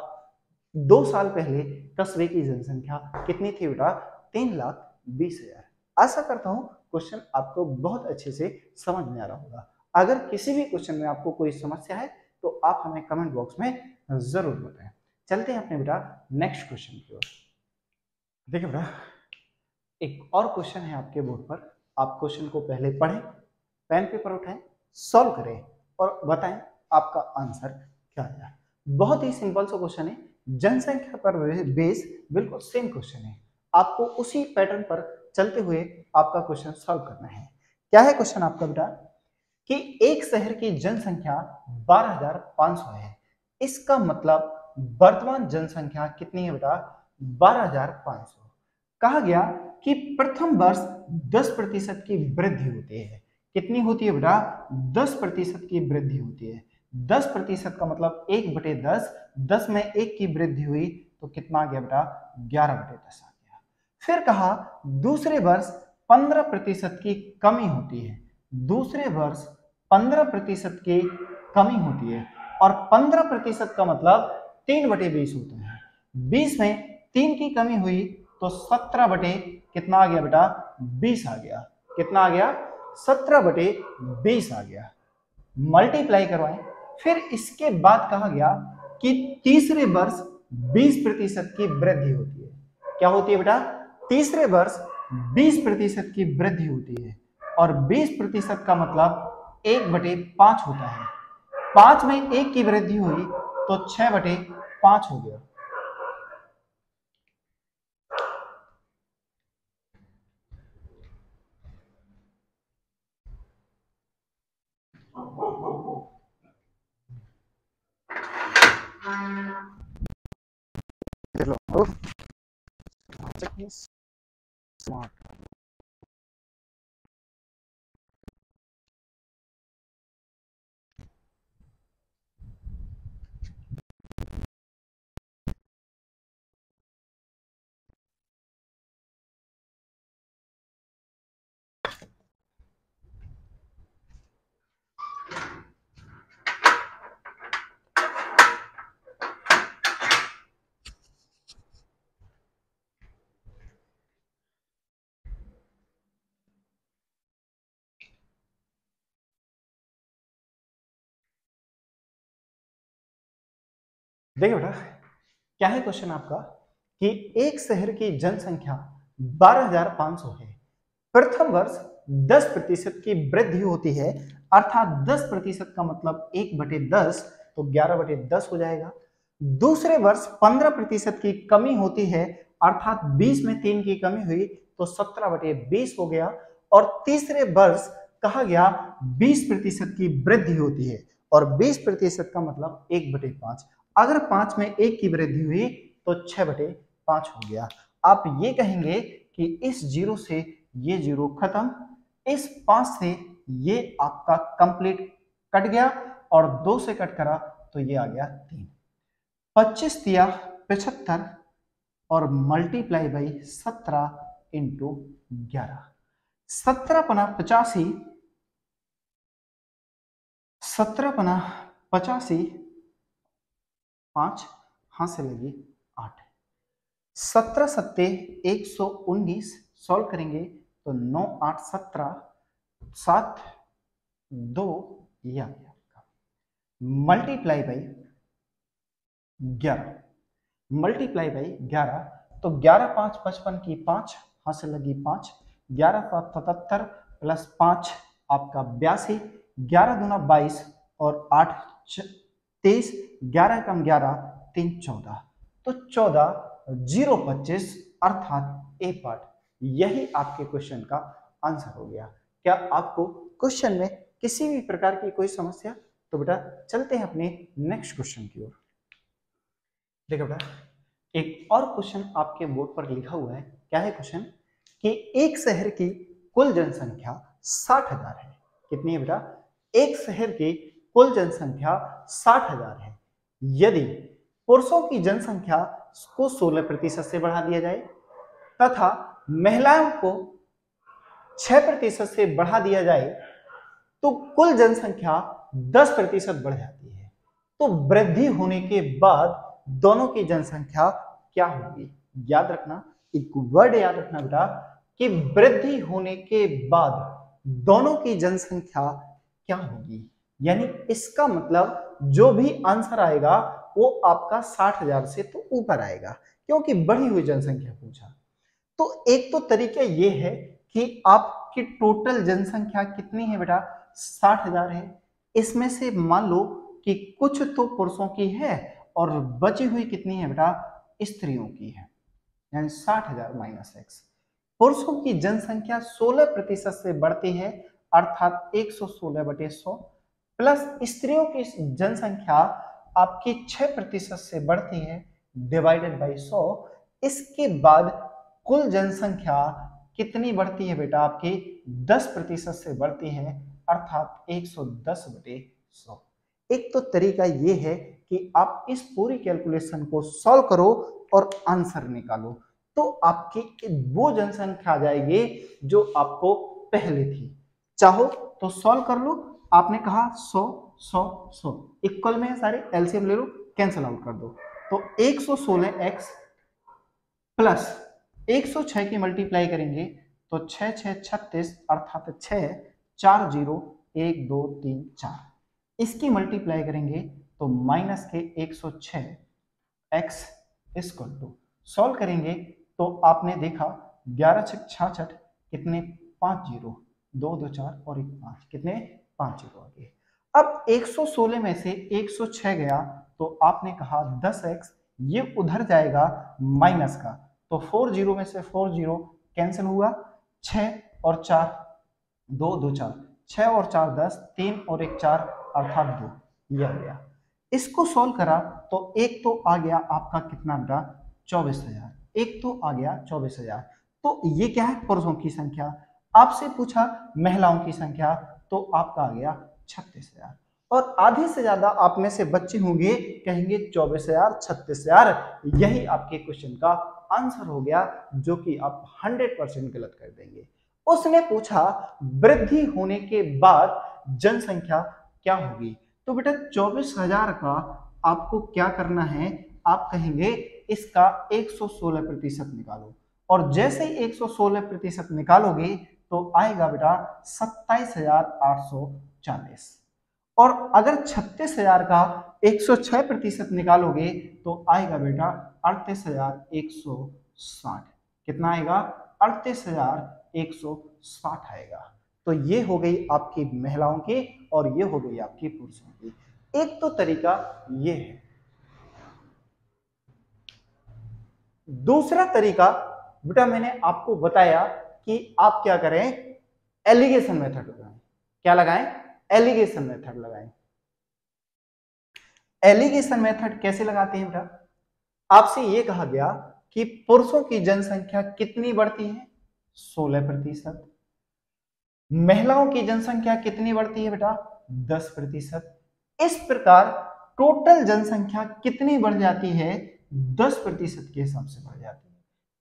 2 साल पहले कस्बे की जनसंख्या कितनी थी बेटा 3,20,000। आशा करता हूं क्वेश्चन आपको बहुत अच्छे से समझ में आ रहा होगा। अगर किसी भी क्वेश्चन में आपको कोई समस्या है तो आप हमें कमेंट बॉक्स में जरूर बताएं। चलते हैं अपने बेटा नेक्स्ट क्वेश्चन की ओर। देखिए बेटा एक और क्वेश्चन है आपके बोर्ड पर। आप क्वेश्चन को पहले पढ़ें, पेन पेपर उठाएं, सॉल्व करें और बताएं आपका आंसर क्या आया। बहुत ही सिंपल सा क्वेश्चन है, जनसंख्या पर बेस बिल्कुल सेम क्वेश्चन है। आपको उसी पैटर्न पर चलते हुए आपका क्वेश्चन सॉल्व करना है। क्या है क्वेश्चन आपका बेटा कि एक शहर की जनसंख्या 12,500 है। इसका मतलब वर्तमान जनसंख्या कितनी है बेटा 12,500। कहा गया कि प्रथम वर्ष 10% की वृद्धि होती है। कितनी होती है बेटा 10% की वृद्धि होती है। 10% का मतलब 1/10, 10 में 1 की वृद्धि हुई तो कितना आ गया बेटा 11/10 आ गया। फिर कहा दूसरे वर्ष 15% की कमी होती है। दूसरे वर्ष 15% की कमी होती है और 15% का मतलब 3/20 होता है। 20 में 3 की कमी हुई तो 17 बटे कितना आ गया बेटा 20 आ गया। कितना आ गया 17/20 आ गया। मल्टीप्लाई करवाएं। फिर इसके बाद कहा गया कि तीसरे वर्ष 20% की वृद्धि होती है। क्या होती है बेटा तीसरे वर्ष 20% की वृद्धि होती है और 20% का मतलब 1/5 होता है। 5 में 1 की वृद्धि हुई तो 6/5 हो गया। स्मार्ट। देखिए बेटा, क्या है क्वेश्चन आपका कि एक शहर की जनसंख्या 12,500 है। प्रथम वर्ष 10% की वृद्धि होती है, अर्थात 10% का मतलब 1/10, तो 11/10 हो जाएगा। दूसरे वर्ष 15% की कमी होती है, अर्थात 20 में 3 की कमी हुई तो 17/20 हो गया। और तीसरे वर्ष कहा गया 20% की वृद्धि होती है, और 20% का मतलब 1/5। अगर 5 में 1 की वृद्धि हुई तो 6/5 हो गया। आप ये कहेंगे कि इस 0 से ये 0 खत्म, इस 5 से ये आपका कंप्लीट कट गया, और 2 से कट करा तो ये आ गया 3। 25 दिया 75 और मल्टीप्लाई बाई 17 इंटू 11। 17×85, 17×85, 5 हाथ से लगी 8, 17 सत्ते 119, सॉल्व करेंगे तो 9 8 17, 7 2 ये आ गया मल्टीप्लाई बाई 11, मल्टीप्लाई बाई 11, तो 11 5 55 की 5 हाथ से लगी 5, 11 7 77 प्लस 5 आपका 82, 11 दूना 22 और 8 23, 11 कम 11 3 14, तो 14 0 25, अर्थात ए पार्ट। यही आपके क्वेश्चन का आंसर हो गया। क्या आपको क्वेश्चन में किसी भी प्रकार की कोई समस्या? तो बेटा चलते हैं अपने नेक्स्ट क्वेश्चन की ओर। देखो बेटा, एक और क्वेश्चन आपके बोर्ड पर लिखा हुआ है। क्या है क्वेश्चन कि एक शहर की कुल जनसंख्या 60,000 है। कितनी है बेटा? एक शहर की कुल जनसंख्या 60,000 है। यदि पुरुषों की जनसंख्या को 16% से बढ़ा दिया जाए तथा महिलाओं को 6% से बढ़ा दिया जाए तो कुल जनसंख्या 10% बढ़ जाती है। तो वृद्धि होने के बाद दोनों की जनसंख्या क्या होगी? याद रखना, एक वर्ड याद रखना बेटा कि वृद्धि होने के बाद दोनों की जनसंख्या क्या होगी। यानी इसका मतलब जो भी आंसर आएगा वो आपका 60,000 से तो ऊपर आएगा, क्योंकि बढ़ी हुई जनसंख्या पूछा। तो एक तो तरीका ये है कि आपकी टोटल जनसंख्या कितनी है बेटा? 60,000 है। इसमें से मान लो कि कुछ तो पुरुषों की है और बची हुई कितनी है बेटा? स्त्रियों की है, यानी 60,000 माइनस x। पुरुषों की जनसंख्या 16% से बढ़ती है, अर्थात 116/100, प्लस स्त्रियों की जनसंख्या आपकी 6% से बढ़ती है, डिवाइडेड बाई 100। इसके बाद कुल जनसंख्या कितनी बढ़ती है बेटा? आपकी 10% से बढ़ती है, अर्थात 110/100। एक तो तरीका ये है कि आप इस पूरी कैलकुलेशन को सॉल्व करो और आंसर निकालो, तो आपकी वो जनसंख्या आ जाएगी जो आपको पहले थी। चाहो तो सॉल्व कर लो। आपने कहा 100 100 100 इक्वल में सारे, एलसीएम ले लो, कैंसिल आउट कर दो, तो 116x प्लस 106 की मल्टीप्लाई करेंगे तो 6 6 36, अर्थात 6 4 0 1 2 3 4। इसकी मल्टीप्लाई करेंगे तो माइनस के 106 x इक्वल टू, सॉल्व करेंगे तो आपने देखा 11 6 66 कितने? 5 0, 2 2 4 और 1 5, कितने? 5 0 आ गए। अब 116 में से 106 गया तो आपने कहा 10x, ये उधर जाएगा माइनस का, तो 4 0 में से 4 0 कैंसिल हुआ, 6 और 4 2 2 4, 6 और 4 10, 3 और 1 4, अर्थात 2, यह हो गया। इसको सॉल्व करा तो एक तो आ गया आपका कितना बेटा 24,000, एक तो आ गया 24,000। तो ये क्या है पुरुषों की संख्या, आपसे पूछा महिलाओं की संख्या तो आपका आ गया 36,000। और आधे से ज्यादा आप में से बच्चे होंगे कहेंगे 24,000 36,000, यही आपके क्वेश्चन का आंसर हो गया, जो कि आप 100% गलत कर देंगे। उसने पूछा वृद्धि होने के बाद जनसंख्या क्या होगी, तो बेटा 24,000 का आपको क्या करना है, आप कहेंगे इसका 116% निकालो, और जैसे ही 116% निकालोगे तो आएगा बेटा 27,840। और अगर 36,000 का 106% निकालोगे तो आएगा बेटा 38,160। कितना आएगा 38,160 आएगा। तो ये हो गई आपकी महिलाओं की और ये हो गई आपकी पुरुषों की। एक तो तरीका ये है। दूसरा तरीका बेटा मैंने आपको बताया कि आप क्या करें, एलिगेशन मेथड लगाएं। क्या लगाएं, एलिगेशन मेथड लगाएं। एलिगेशन मेथड कैसे लगाते हैं बेटा, आपसे यह कहा गया कि पुरुषों की जनसंख्या कितनी बढ़ती है 16%, महिलाओं की जनसंख्या कितनी बढ़ती है बेटा 10%। इस प्रकार टोटल जनसंख्या कितनी बढ़ जाती है 10% के हिसाब से बढ़ जाती है।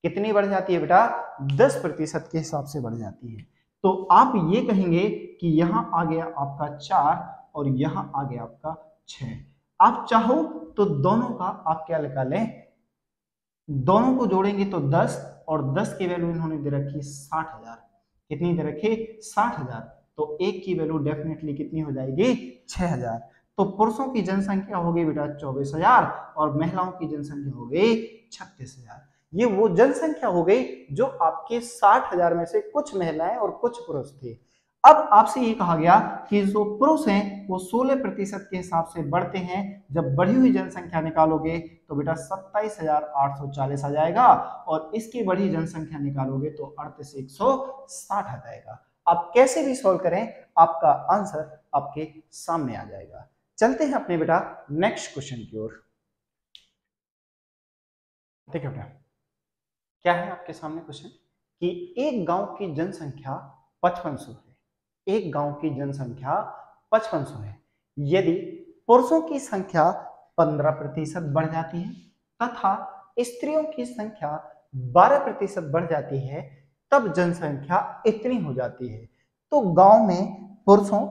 कितनी बढ़ जाती है बेटा 10% के हिसाब से बढ़ जाती है। तो आप ये कहेंगे कि यहां आ गया आपका 4 और यहां आ गया आपका 6। आप चाहो तो दोनों का आप क्या निकालें, दोनों को जोड़ेंगे तो 10 और 10 की वैल्यू इन्होंने दे रखी 60,000। कितनी दे रखी 60,000, तो एक की वैल्यू डेफिनेटली कितनी हो जाएगी 6,000। तो पुरुषों की जनसंख्या हो गई बेटा 24,000 और महिलाओं की जनसंख्या हो गई 36,000। ये वो जनसंख्या हो गई जो आपके 60,000 में से कुछ महिलाएं और कुछ पुरुष थे। अब आपसे ये कहा गया कि जो पुरुष हैं वो 16% के हिसाब से बढ़ते हैं। जब बढ़ी हुई जनसंख्या निकालोगे तो बेटा 27,840 आ जाएगा और इसकी बढ़ी जनसंख्या निकालोगे तो 38,160 आ जाएगा। आप कैसे भी सॉल्व करें आपका आंसर आपके सामने आ जाएगा। चलते हैं अपने बेटा नेक्स्ट क्वेश्चन की ओर। देखिए बेटा क्या है आपके सामने क्वेश्चन कि एक गांव की जनसंख्या 5500 है। एक गांव की जनसंख्या 5500 है। यदि पुरुषों की संख्या 15% बढ़ जाती है तथा स्त्रियों की संख्या 12% बढ़ जाती है तब जनसंख्या इतनी हो जाती है। तो गांव में पुरुषों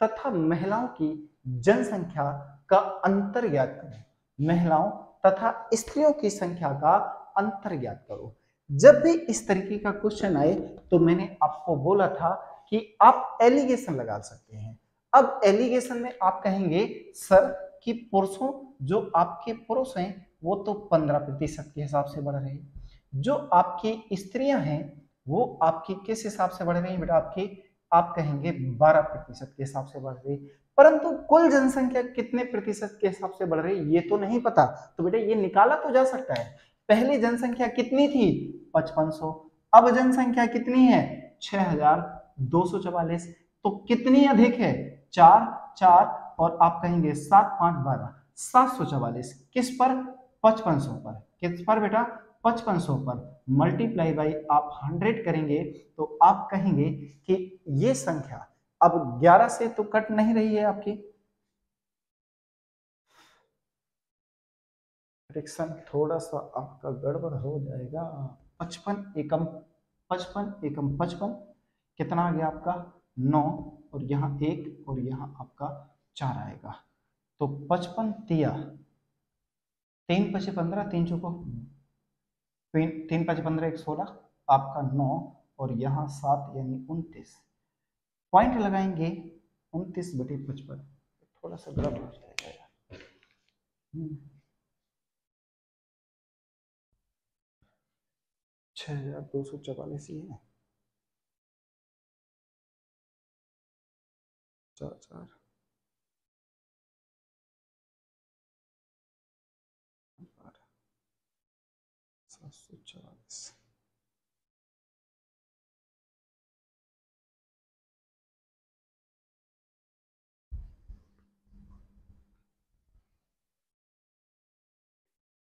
तथा महिलाओं की जनसंख्या का अंतर ज्ञात करें। महिलाओं तथा स्त्रियों की संख्या का अंतर ज्ञात करो। जब भी इस तरीके का क्वेश्चन आए तो मैंने आपको बोला था कि आप एलिगेशन लगा सकते हैं। अब एलिगेशन में आप कहेंगे सर कि पुरुषों जो आपके पुरुष हैं वो तो 15% के हिसाब से बढ़ रहे हैं, जो आपकी स्त्रियां हैं वो आपकी किस हिसाब से बढ़ रही है बेटा, आपकी आप कहेंगे 12% के हिसाब से बढ़ रही है। परंतु कुल जनसंख्या कितने प्रतिशत के हिसाब से बढ़ रही है ये तो नहीं पता। तो बेटा ये निकाला तो जा सकता है। पहले जनसंख्या कितनी थी 5500, अब जनसंख्या कितनी है 6,244। तो कितनी अधिक है 4 4 और आप कहेंगे 7 5 12 744। किस पर 5500 पर। किस पर बेटा 5500 पर। मल्टीप्लाई बाई आप 100 करेंगे तो आप कहेंगे कि ये संख्या अब 11 से तो कट नहीं रही है आपकी। फ्रिक्शन थोड़ा सा आपका गड़बड़ हो जाएगा। 55 एकम 55 कितना आ गया आपका 9 और यहाँ 1 और यहाँ आपका 4 आएगा। तो 55 तिया 3 5 15 3 चौको 3 5 15 1 16 आपका 9 और यहाँ 7 यानी 29 पॉइंट लगाएंगे 29/55 थोड़ा सा गलत हो जाएगा यार। 6,244 ही है 4 744।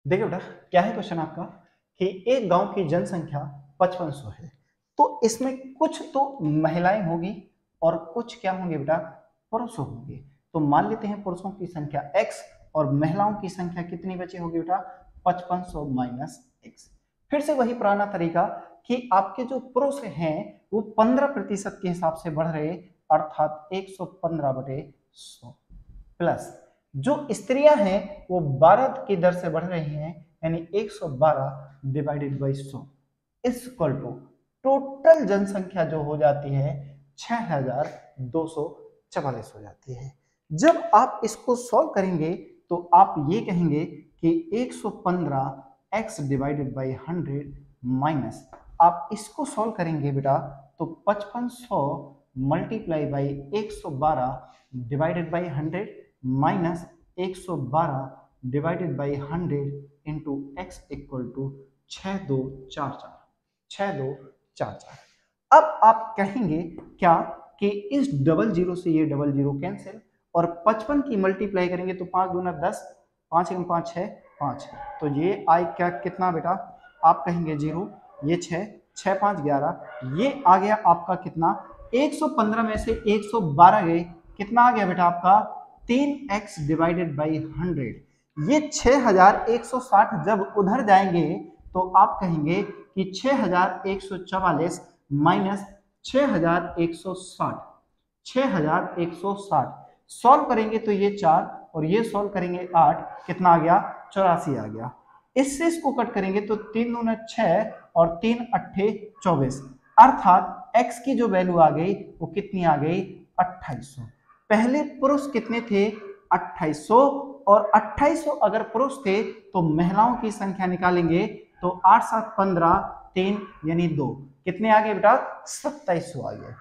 देखिए बेटा, क्या है क्वेश्चन आपका कि एक गांव की जनसंख्या 5500 है, तो इसमें कुछ तो महिलाएं होगी और कुछ क्या होंगे बेटा, पुरुष होंगे। तो मान लेते हैं पुरुषों की संख्या x और महिलाओं की संख्या कितनी बची होगी बेटा, 5500 माइनस x। फिर से वही पुराना तरीका कि आपके जो पुरुष हैं वो 15% के हिसाब से बढ़ रहे, अर्थात 115/100 प्लस जो स्त्रियां हैं वो 12 की दर से बढ़ रही हैं, यानी 112 divided by 100 is equal to total जनसंख्या जो हो जाती है 6244 हो जाती है। जब आप इसको सॉल्व करेंगे तो आप ये कहेंगे कि 115x डिवाइडेड बाई 100 माइनस, आप इसको सॉल्व करेंगे बेटा तो 5500 multiply by 112 divided by 100 minus 112 divided by 100 into x equal to 6244। अब आप कहेंगे क्या कि इस डबल जीरो से ये डबल जीरो कैंसिल और 55 की मल्टीप्लाई करेंगे तो 5 दूना 10, 5 1 5 6 5, तो ये आई क्या कितना बेटा, आप कहेंगे 0, ये 6 6 5 11, ये आ गया आपका कितना, 115 में से 112 गए, कितना आ गया बेटा आपका 3x डिवाइडेड बाई 100। ये 6160 जब उधर जाएंगे तो आप कहेंगे कि 6144 माइनस 6160, 6160 सॉल्व करेंगे तो ये 4 और ये सॉल्व करेंगे 8, कितना आ गया 84 आ गया। इससे इसको कट करेंगे तो 3 दूना 6 और 3 अट्ठे 24, अर्थात x की जो वैल्यू आ गई वो कितनी आ गई 2800। पहले पुरुष कितने थे 2800, और 2800 अगर पुरुष थे तो महिलाओं की संख्या निकालेंगे तो 8 7 15 3 यानी 2, कितने आ गए बेटा 2700 आ गए,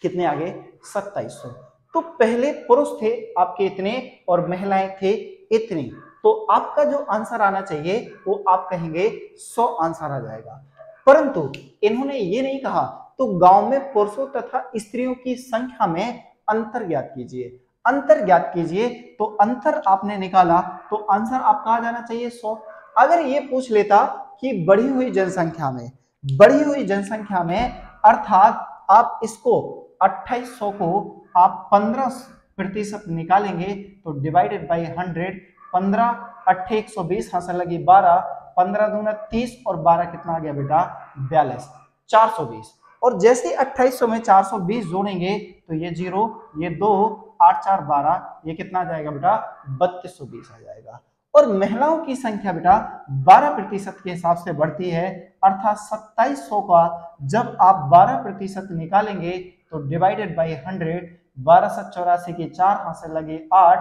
कितने आ गए 2700। तो पहले पुरुष थे आपके इतने और महिलाएं थे इतनी, तो आपका जो आंसर आना चाहिए वो आप कहेंगे 100 आंसर आ जाएगा। परंतु इन्होंने ये नहीं कहा, तो गांव में पुरुषों तथा स्त्रियों की संख्या में अंतर ज्ञात कीजिए, अंतर ज्ञात कीजिए, तो अंतर आपने निकाला तो आंसर आपका आ जाना चाहिए 100। अगर ये पूछ लेता कि बढ़ी हुई जनसंख्या में, बढ़ी हुई जनसंख्या में अर्थात आप इसको 2800 को आप 15% निकालेंगे तो डिवाइडेड बाई 100, 15 अट्ठे 120, हासिल लगी 12, 15 दूना 30 और 12 कितना आ गया बेटा 42, 420। और जैसे 2800 में 420 जोड़ेंगे तो ये 0, ये 2, 8 4 12, ये कितना आ जाएगा बेटा 3220 आ जाएगा। और महिलाओं की संख्या बेटा 12% के हिसाब से बढ़ती है, अर्थात 2700 का जब आप 12% निकालेंगे तो डिवाइडेड बाई 100, 12 7 84 की 4, हासिल लगी 8,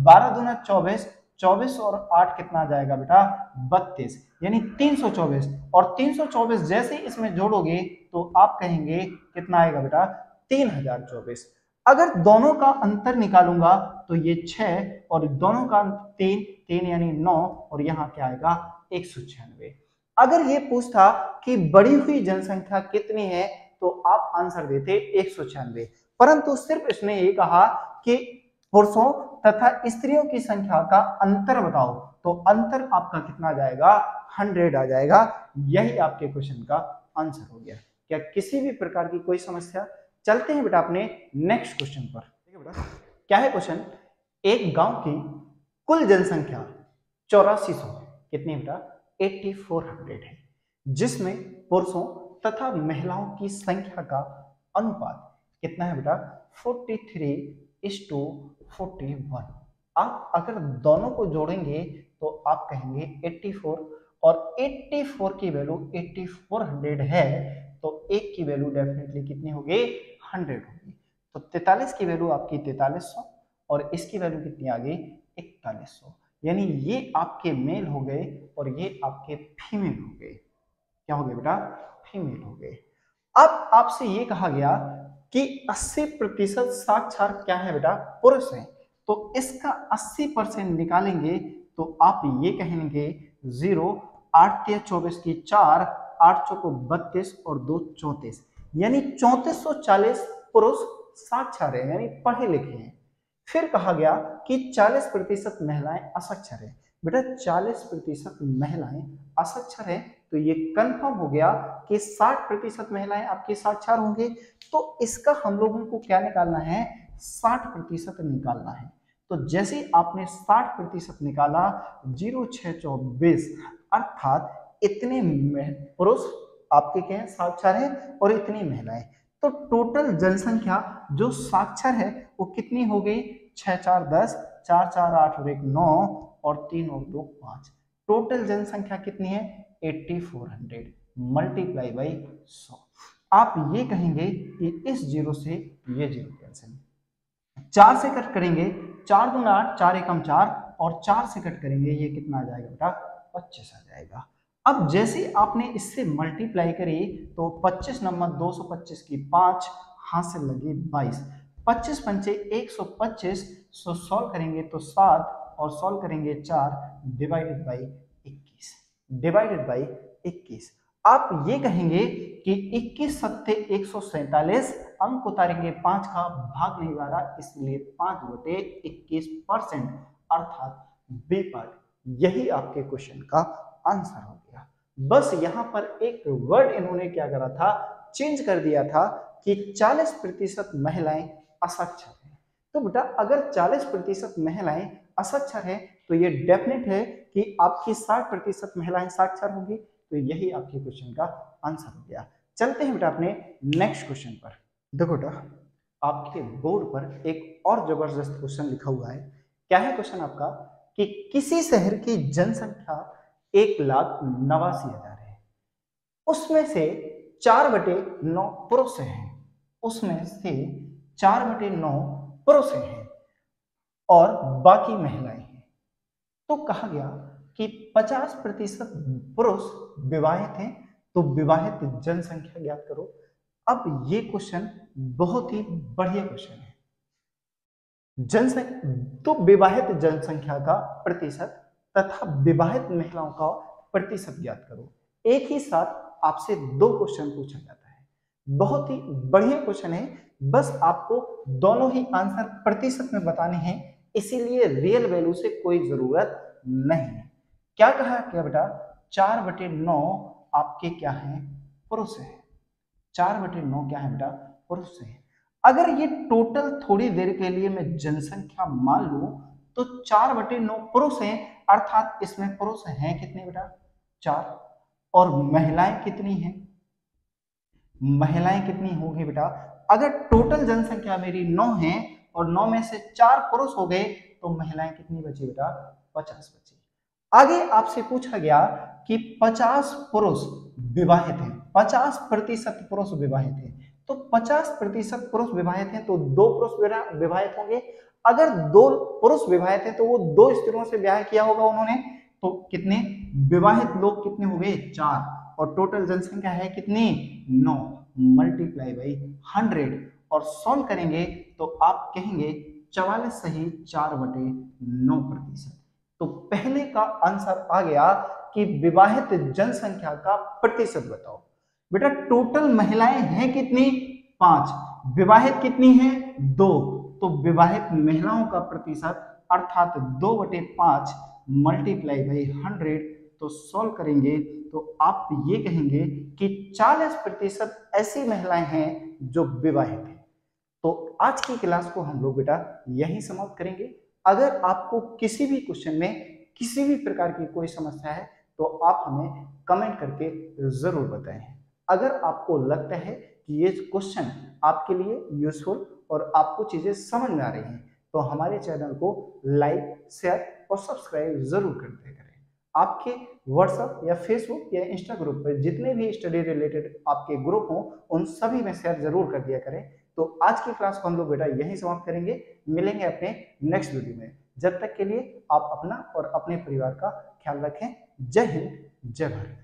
12 दूना 24, 24 और 8 कितना आ जाएगा बेटा 32, यानी 324। और 324 जैसे इसमें जोड़ोगे तो आप कहेंगे कितना आएगा बेटा 3024। अगर दोनों का अंतर निकालूंगा तो ये 6 और दोनों का 3 3 यानी 9, और यहाँ क्या आएगा 196। अगर ये पूछता कि बढ़ी हुई जनसंख्या कितनी है तो आप आंसर देते 196, परंतु सिर्फ इसने ये कहा कि पुरुषों तथा स्त्रियों की संख्या का अंतर बताओ, तो अंतर आपका कितना आ जाएगा 100 आ जाएगा। यही आपके क्वेश्चन का आंसर हो गया। क्या किसी भी प्रकार की कोई समस्या? चलते हैं बेटा अपने नेक्स्ट क्वेश्चन पर। ठीक है बेटा, क्या है क्वेश्चन, एक गांव की कुल जनसंख्या 8400, कितनी बेटा 8400 है, जिसमें पुरुषों तथा महिलाओं की संख्या का अनुपात कितना है बेटा 43:41। आप अगर दोनों को जोड़ेंगे तो आप कहेंगे 84, और 84 की वैल्यू 8400 है तो एक की वैल्यू डेफिनेटली कितनी होगी 100 होगी। तो 43 की वैल्यू आपकी 4300 और इसकी वैल्यू कितनी आ गई 4100, यानी ये आपके मेल हो गए और ये आपके फीमेल हो गए। क्या हो गए बेटा फीमेल हो गए। अब आपसे ये कहा गया कि 80% साक्षर क्या है बेटा पुरुष है, तो इसका 80% निकालेंगे तो आप ये कहेंगे 0, 8 24 की 4, 8 चौको 32 और 2 34, यानी 3440 पुरुष साक्षर है यानी पढ़े लिखे हैं। फिर कहा गया कि 40% महिलाएं असाक्षर है, बेटा 40% महिलाएं असाक्षर हैं, तो ये कंफर्म हो गया कि 60% महिलाएं आपके साक्षर होंगे। तो इसका हम लोगों को क्या निकालना है, 60% निकालना है। तो जैसे ही आपने 60% निकाला 0,624 अर्थात इतने पुरुष आपके क्या हैं, साक्षर हैं, और इतनी महिलाएं। तो टोटल जनसंख्या जो साक्षर है वो कितनी हो गई, 6 4 10, 4 4 8 और 1 9 और 3 और 2 5। टोटल जनसंख्या कितनी है, 8400 मल्टीप्लाई बाई 100। आप ये कहेंगे कि इस जीरो से ये जीरो कैंसिल, 4 से कट करेंगे, 4 दूना 8, 4 एकम 4 और 4 से कट करेंगे, ये कितना आ जाएगा बेटा, 25 आ जाएगा। अब जैसे आपने इससे मल्टीप्लाई करी तो 25 नंबर 225 की 5, हाथ से लगी 22, 25 पंचे 125, सो सॉल्व करेंगे तो 7 और सॉल्व करेंगे 4 डिवाइडेड बाई 21, डिवाइडेड बाई 21। आप ये कहेंगे कि 21 सत्ते 147, अंक उतारेंगे 5 का, भाग नहीं वाला, इसलिए 5/21% अर्थात बी पार्ट, यही आपके क्वेश्चन का आंसर हो गया। बस यहां पर एक वर्ड इन्होंने क्या करा था, चेंज कर दिया था कि 40% महिलाएं असाक्षर हैं। तो बेटा अगर 40% महिलाएं असाक्षर हैं तो ये डेफिनेट है कि आपकी 60% महिलाएं साक्षर होंगी। तो यही आपके क्वेश्चन का आंसर हो गया। चलते हैं बेटा अपने नेक्स्ट क्वेश्चन पर। देखो बेटा आपके बोर्ड पर एक और जबरदस्त क्वेश्चन लिखा हुआ है। क्या है क्वेश्चन आपका, कि किसी शहर की जनसंख्या 1,89,000 है, उसमें से 4/9 पुरुष हैं, उसमें से 4/9 पुरुष हैं और बाकी महिलाएं हैं। तो कहा गया कि 50% पुरुष विवाहित हैं, तो विवाहित जनसंख्या ज्ञात करो। अब ये क्वेश्चन बहुत ही बढ़िया क्वेश्चन है। जनसंख्या तो विवाहित जनसंख्या का प्रतिशत तथा विवाहित महिलाओं का प्रतिशत ज्ञात करो। एक ही साथ आपसे 2 क्वेश्चन पूछा जाता है, बहुत ही बढ़िया क्वेश्चन है। बस आपको दोनों ही आंसर प्रतिशत में बताने हैं, इसीलिए रियल वैल्यू से कोई जरूरत नहीं है। क्या कहा क्या बेटा, 4/9 आपके क्या है, पुरुष है। 4/9 क्या है बेटा, पुरुष है। अगर ये टोटल थोड़ी देर के लिए मैं जनसंख्या मान लूं तो 4/9 पुरुष हैं, अर्थात इसमें पुरुष हैं कितने बेटा, 4, और महिलाएं कितनी हैं, महिलाएं कितनी होंगी बेटा, अगर टोटल जनसंख्या मेरी 9 है और 9 में से 4 पुरुष हो गए तो महिलाएं कितनी बची बेटा, 50 बची। आगे आपसे पूछा गया कि 50 पुरुष विवाहित हैं, 50% पुरुष विवाहित हैं, तो 50% पुरुष विवाहित हैं तो 2 पुरुष विवाहित होंगे। अगर 2 पुरुष विवाहित हैं तो वो 2 स्त्रियों से ब्याह किया होगा उन्होंने, तो कितने विवाहित लोग कितने हो गए, 4, और टोटल जनसंख्या है कितनी, 9 मल्टीप्लाई बाई 100 और सॉल्व करेंगे तो आप कहेंगे 44 सही 4/9%। तो पहले का आंसर आ गया कि विवाहित जनसंख्या का प्रतिशत बताओ। बेटा टोटल महिलाएं हैं कितनी, 5, विवाहित कितनी है, 2, तो विवाहित महिलाओं का प्रतिशत अर्थात 2/5 मल्टीप्लाई बाई 100। तो सॉल्व करेंगे तो आप ये कहेंगे कि 40% ऐसी महिलाएं हैं जो विवाहित हैं। तो आज की क्लास को हम लोग बेटा यहीं समाप्त करेंगे। अगर आपको किसी भी क्वेश्चन में किसी भी प्रकार की कोई समस्या है तो आप हमें कमेंट करके जरूर बताएं। अगर आपको लगता है कि ये क्वेश्चन आपके लिए यूजफुल और आपको चीजें समझ में आ रही हैं तो हमारे चैनल को लाइक, शेयर और सब्सक्राइब जरूर करते करें। आपके व्हाट्सएप या फेसबुक या इंस्टा ग्रुप पर जितने भी स्टडी रिलेटेड आपके ग्रुप हो उन सभी में शेयर जरूर कर दिया करें। तो आज की क्लास को हम लोग बेटा यहीं समाप्त करेंगे, मिलेंगे अपने नेक्स्ट वीडियो में। जब तक के लिए आप अपना और अपने परिवार का ख्याल रखें। जय हिंद, जय भारत।